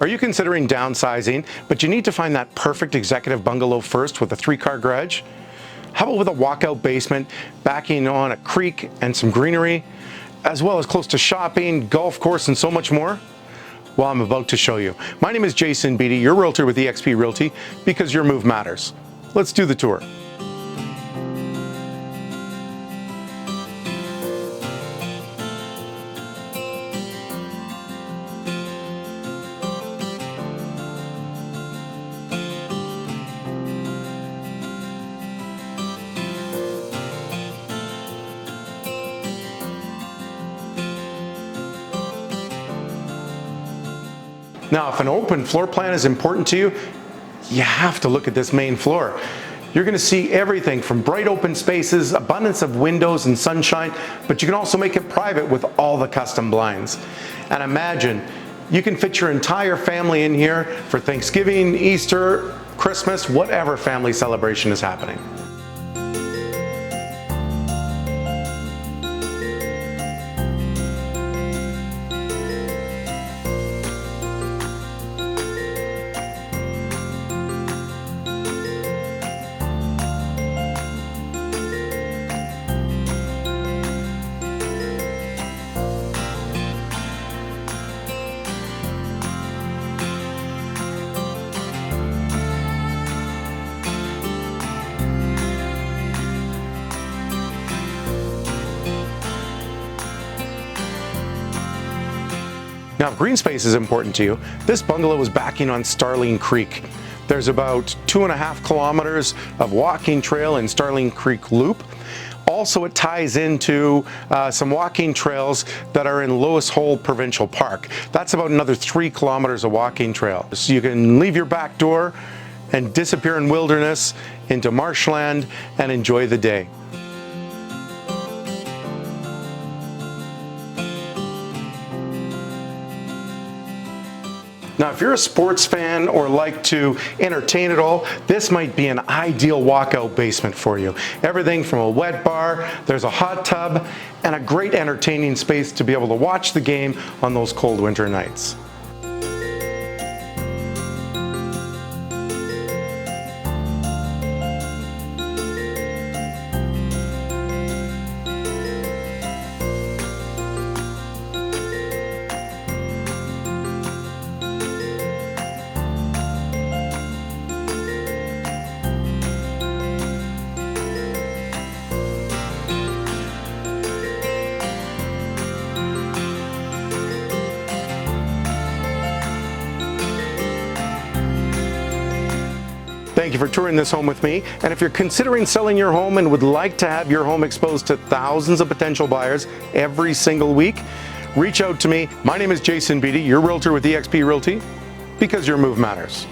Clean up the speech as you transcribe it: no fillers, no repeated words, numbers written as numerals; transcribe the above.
Are you considering downsizing, but you need to find that perfect executive bungalow first with a 3-car garage? How about with a walkout basement, backing on a creek and some greenery, as well as close to shopping, golf course, and so much more? Well, I'm about to show you. My name is Jason Beatty, your realtor with eXp Realty, because your move matters. Let's do the tour. Now, if an open floor plan is important to you, you have to look at this main floor. You're going to see everything from bright open spaces, abundance of windows and sunshine, but you can also make it private with all the custom blinds. And imagine, you can fit your entire family in here for Thanksgiving, Easter, Christmas, whatever family celebration is happening. Now, if green space is important to you, this bungalow is backing on Starling Creek. There's about 2.5 kilometers of walking trail in Starling Creek Loop. Also, it ties into some walking trails that are in Lewis Hole Provincial Park. That's about another 3 kilometers of walking trail. So you can leave your back door and disappear in wilderness into marshland and enjoy the day. Now, if you're a sports fan or like to entertain at all, this might be an ideal walkout basement for you. Everything from a wet bar, there's a hot tub, and a great entertaining space to be able to watch the game on those cold winter nights. Thank you for touring this home with me. And if you're considering selling your home and would like to have your home exposed to thousands of potential buyers every single week, reach out to me. My name is Jason Beatty, your realtor with eXp Realty, because your move matters.